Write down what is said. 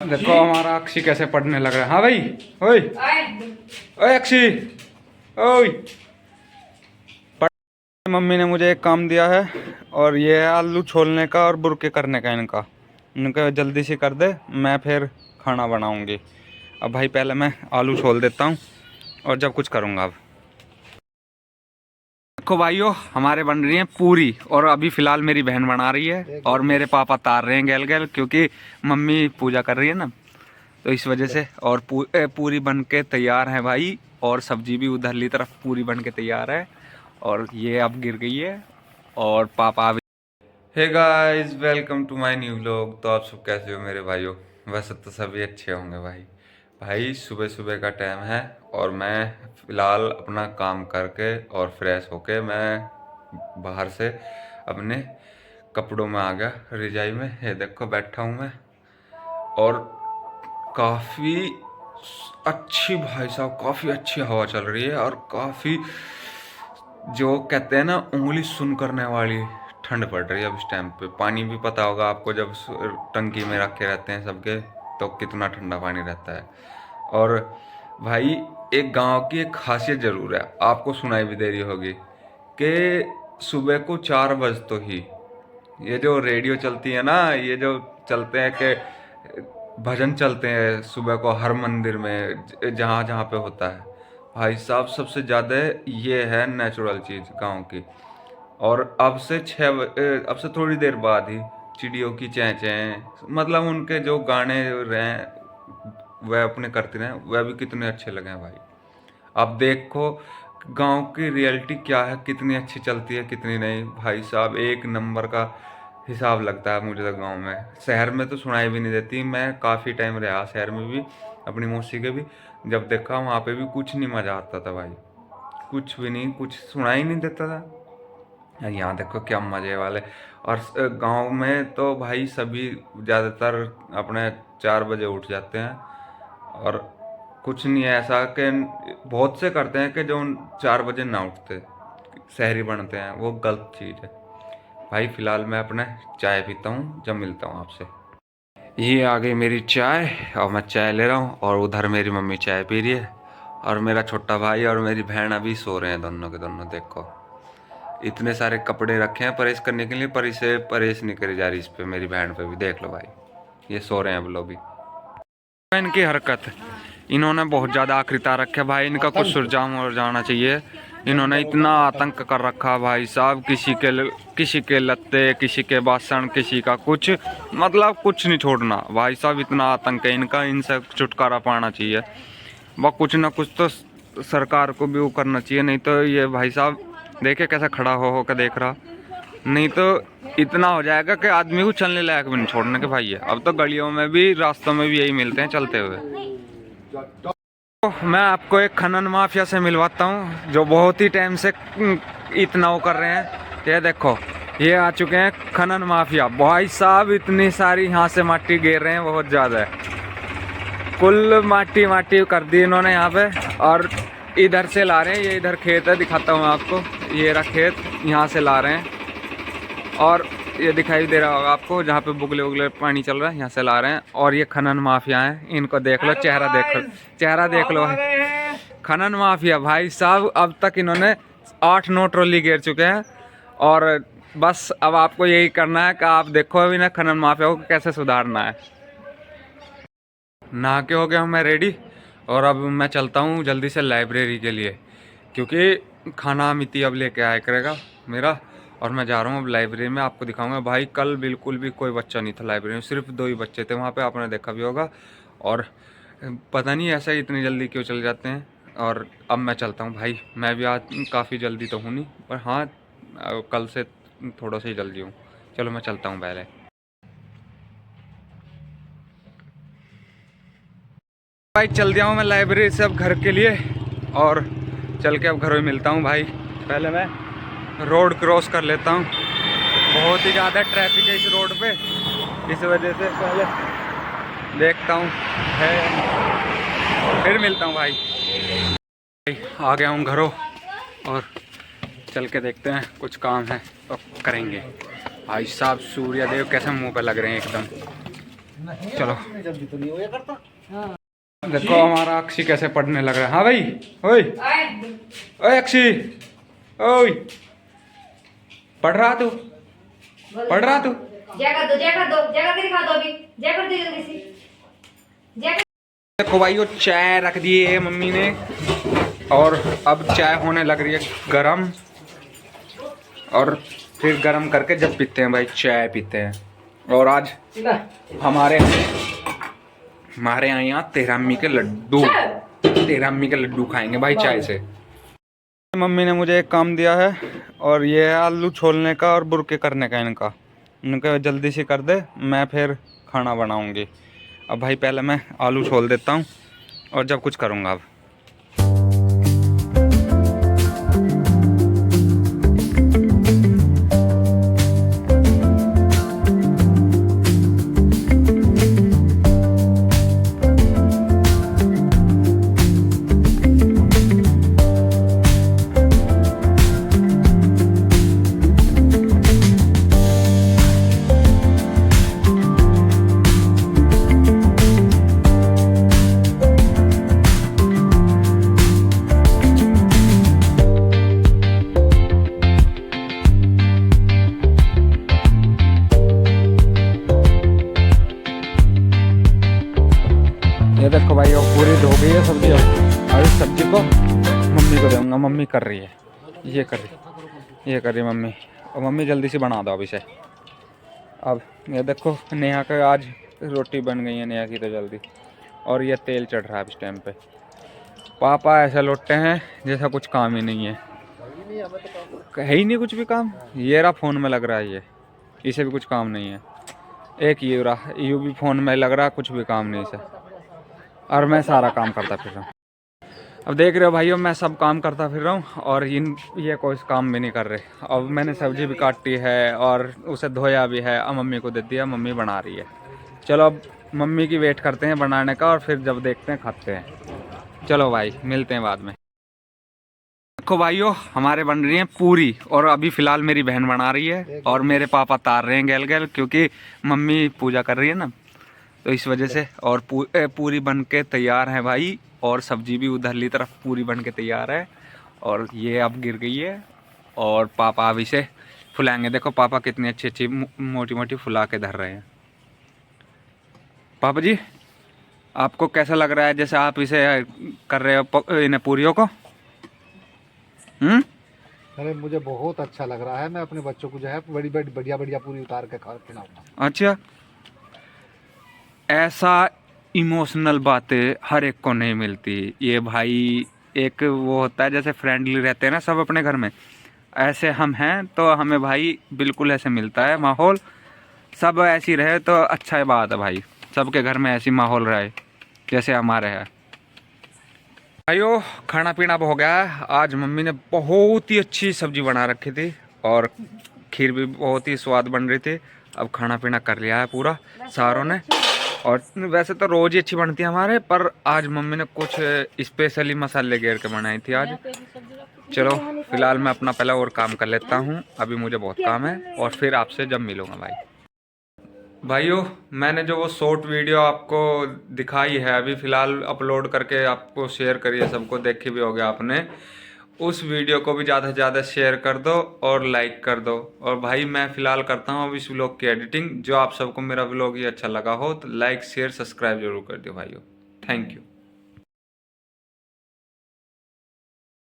देखो हमारा अक्षी कैसे पढ़ने लग रहा है। हाँ भाई, ओए ओए अक्षी, ओए। मम्मी ने मुझे एक काम दिया है और ये है आलू छोलने का और बुरके करने का इनका। इनका जल्दी से कर दे, मैं फिर खाना बनाऊंगी। अब भाई पहले मैं आलू छोल देता हूँ और जब कुछ करूँगा। अब देखो भाइयों, हमारे बन रही है पूरी और अभी फ़िलहाल मेरी बहन बना रही है और मेरे पापा तार रहे हैं गैल गैल, क्योंकि मम्मी पूजा कर रही है ना, तो इस वजह से। और पूरी बन के तैयार है भाई, और सब्जी भी उधरली तरफ पूरी बन के तैयार है। और ये अब गिर गई है और पापा भी। Hey guys, welcome to my new vlog. तो आप सब कैसे हो मेरे भाइयों? वैसे तो सभी अच्छे होंगे भाई। भाई सुबह सुबह का टाइम है और मैं फ़िलहाल अपना काम करके और फ्रेश होके मैं बाहर से अपने कपड़ों में आ गया, रजाई में। ये देखो बैठा हूँ मैं, और काफ़ी अच्छी, भाई साहब काफ़ी अच्छी हवा चल रही है और काफ़ी, जो कहते हैं ना, उंगली सुन करने वाली ठंड पड़ रही है अब इस टाइम पे। पानी भी पता होगा आपको, जब टंकी में रखे रहते हैं सबके, तो कितना ठंडा पानी रहता है। और भाई एक गांव की एक खासियत ज़रूर है, आपको सुनाई भी दे रही होगी, कि सुबह को 4 बजे तो ही ये जो रेडियो चलती है ना, ये जो चलते हैं कि भजन चलते हैं सुबह को हर मंदिर में, जहाँ जहाँ पे होता है भाई साहब, सबसे ज़्यादा ये है नेचुरल चीज़ गांव की। और अब से थोड़ी देर बाद ही चिड़ियों की चैं चैं, मतलब उनके जो गाने रहे वह अपने करते रहे, वह भी कितने अच्छे लगे हैं भाई। अब देखो गांव की रियलिटी क्या है, कितनी अच्छी चलती है कितनी नहीं। भाई साहब एक नंबर का हिसाब लगता है मुझे तो गांव में। शहर में तो सुनाई भी नहीं देती। मैं काफ़ी टाइम रहा शहर में भी, अपनी मौसी के भी, जब देखा वहाँ पे भी कुछ नहीं मज़ा आता था भाई, कुछ भी नहीं, कुछ सुनाई नहीं देता था। यहाँ देखो क्या मज़े वाले। और गांव में तो भाई सभी ज़्यादातर अपने 4 बजे उठ जाते हैं, और कुछ नहीं है ऐसा कि बहुत से करते हैं कि जो 4 बजे ना उठते शहरी बनते हैं, वो गलत चीज़ है भाई। फ़िलहाल मैं अपने चाय पीता हूँ, जब मिलता हूँ आपसे। ये आ गई मेरी चाय और मैं चाय ले रहा हूँ, और उधर मेरी मम्मी चाय पी रही है, और मेरा छोटा भाई और मेरी बहन अभी सो रहे हैं, दोनों के दोनों। देखो इतने सारे कपड़े रखे हैं प्रेस करने के लिए, पर इसे प्रेस नहीं करी जा रही। इस पे मेरी बहन पे भी देख लो भाई, ये सो रहे हैं अब लोग भी। इनकी हरकत, इन्होंने बहुत ज़्यादा आखिरता रखे भाई, इनका कुछ सुरजाम हो जाना चाहिए। इन्होंने इतना आतंक कर रखा भाई साहब, किसी के लत्ते, किसी के बासन, किसी का कुछ, मतलब कुछ नहीं छोड़ना भाई साहब। इतना आतंक है इनका, इनसे छुटकारा पाना चाहिए। वह कुछ ना कुछ तो सरकार को भी वो करना चाहिए, नहीं तो ये भाई साहब देखे कैसा खड़ा हो कर देख रहा, नहीं तो इतना हो जाएगा कि आदमी को चलने लायक भी नहीं छोड़ने के भाई है। अब तो गलियों में भी, रास्तों में भी यही मिलते हैं चलते हुए। तो मैं आपको एक खनन माफिया से मिलवाता हूँ, जो बहुत ही टाइम से इतना वो कर रहे हैं। ये देखो, ये आ चुके हैं खनन माफिया भाई साहब। इतनी सारी यहाँ से माटी घेर रहे हैं, बहुत ज़्यादा है। कुल माटी माटी कर दी इन्होंने यहाँ पे, और इधर से ला रहे हैं। ये इधर खेत है, दिखाता हूँ आपको, ये रहा खेत, यहाँ से ला रहे हैं। और ये दिखाई दे रहा होगा आपको, जहाँ पे बुगले उगले पानी चल रहा है, यहाँ से ला रहे हैं। और ये खनन माफिया हैं, इनको देख लो, चेहरा देख लो, चेहरा देख लो। खनन माफिया भाई साहब, अब तक इन्होंने 8-9 ट्रॉली घेर चुके हैं, और बस अब आपको यही करना है कि आप देखो अभी ना खनन माफिया को कैसे सुधारना है। नहा के हो गया हूँ मैं रेडी, और अब मैं चलता हूँ जल्दी से लाइब्रेरी के लिए, क्योंकि खाना मिति अब लेके आया करेगा मेरा। और मैं जा रहा हूँ अब लाइब्रेरी में, आपको दिखाऊंगा भाई। कल बिल्कुल भी कोई बच्चा नहीं था लाइब्रेरी में, सिर्फ 2 ही बच्चे थे वहाँ पे, आपने देखा भी होगा। और पता नहीं ऐसा इतनी जल्दी क्यों चल जाते हैं। और अब मैं चलता हूँ भाई, मैं भी आज काफ़ी जल्दी तो हूँ नहीं, पर हाँ कल से थोड़ा सा ही जल्दी हूँ। चलो मैं चलता हूँ पहले। भाई चल दिया हूँ मैं लाइब्रेरी से अब घर के लिए, और चल के अब घर में मिलता हूँ भाई। पहले मैं रोड क्रॉस कर लेता हूँ, बहुत ही ज़्यादा ट्रैफिक है इस रोड पे, इस वजह से पहले देखता हूँ है, फिर मिलता हूँ भाई। आ गया हूँ घरों, और चल के देखते हैं, कुछ काम है तो करेंगे। भाई साहब सूर्य देव कैसे मुँह पे लग रहे हैं एकदम। चलो देखो हमारा अक्षी कैसे पढ़ने लग रहा है। हाँ भाई, ओए ओए अक्षी, ओए पढ़ रहा तू, पढ़ रहा तू? देखो भाई, वो चाय रख दी है मम्मी ने, और अब चाय होने लग रही है गरम, और फिर गरम करके जब पीते हैं भाई, चाय पीते हैं। और आज हमारे यहाँ तेरा अम्मी के लड्डू खाएंगे भाई चाय से। मम्मी ने मुझे एक काम दिया है, और ये है आलू छोलने का और बुरके करने का इनका। उनका जल्दी से कर दे, मैं फिर खाना बनाऊंगी। अब भाई पहले मैं आलू छोल देता हूँ और जब कुछ करूँगा। अब ये देखो भाई, वो पूरी धो गई है सब्जी। और इस सब्जी को मम्मी को दूंगा, मम्मी कर रही है, ये कर रही मम्मी। और मम्मी जल्दी से बना दो अब इसे। अब ये देखो नेहा का आज रोटी बन गई है, नेहा की तो जल्दी। और ये तेल चढ़ रहा है इस टाइम पे। पापा ऐसे लौटते हैं जैसा कुछ काम ही नहीं है ही नहीं कुछ भी काम। ये रहा फ़ोन में लग रहा है, ये इसे भी कुछ काम नहीं है। एक ये रहा, यू भी फ़ोन में लग रहा, कुछ भी काम नहीं इसे। और मैं सारा काम करता फिर रहा हूँ। अब देख रहे हो भाइयों, मैं सब काम करता फिर रहा हूँ, और ये कोई काम भी नहीं कर रहे। अब मैंने सब्जी भी काटी है और उसे धोया भी है। अब मम्मी को दे दिया, मम्मी बना रही है। चलो अब मम्मी की वेट करते हैं बनाने का, और फिर जब देखते हैं खाते हैं। चलो भाई मिलते हैं बाद में। देखो भाइयों, हमारे बन रही है पूरी, और अभी फ़िलहाल मेरी बहन बना रही है, और मेरे पापा तार रहे हैं गैल गैल, क्योंकि मम्मी पूजा कर रही है ना, तो इस वजह से। और पूरी बन के तैयार है भाई, और सब्जी भी उधरली तरफ पूरी बन के तैयार है। और ये अब गिर गई है, और पापा अब इसे फुलाएंगे। देखो पापा कितनी अच्छी अच्छी मोटी मोटी फुला के धर रहे हैं। पापा जी, आपको कैसा लग रहा है जैसे आप इसे कर रहे हो इन्हें पूरियों को? अरे मुझे बहुत अच्छा लग रहा है। मैं अपने बच्चों को जो है बड़ी बड़ी बढ़िया बढ़िया पूरी उतार के खिलाऊंगा। अच्छा, ऐसा इमोशनल बातें हर एक को नहीं मिलती ये भाई। एक वो होता है जैसे फ्रेंडली रहते हैं ना सब अपने घर में, ऐसे हम हैं, तो हमें भाई बिल्कुल ऐसे मिलता है माहौल। सब ऐसी रहे तो अच्छा बात है भाई, सबके घर में ऐसी माहौल रहे जैसे हमारे है। भाइयों खाना पीना हो गया है। आज मम्मी ने बहुत ही अच्छी सब्जी बना रखी थी, और खीर भी बहुत ही स्वाद बन रही थी। अब खाना पीना कर लिया है पूरा सारों ने। और वैसे तो रोज़ ही अच्छी बनती है हमारे, पर आज मम्मी ने कुछ स्पेशली मसाले घेर के बनाई थी आज। चलो फिलहाल मैं अपना पहले और काम कर लेता हूँ, अभी मुझे बहुत काम है, और फिर आपसे जब मिलूँगा भाई। भाइयों मैंने जो वो शॉर्ट वीडियो आपको दिखाई है अभी फ़िलहाल अपलोड करके आपको शेयर करी है, सबको देखी भी होगी आपने। उस वीडियो को भी ज़्यादा से ज़्यादा शेयर कर दो और लाइक कर दो। और भाई मैं फ़िलहाल करता हूँ अब इस व्लॉग की एडिटिंग। जो आप सबको मेरा व्लॉग ये अच्छा लगा हो तो लाइक शेयर सब्सक्राइब जरूर कर दो भाइयों। Thank you.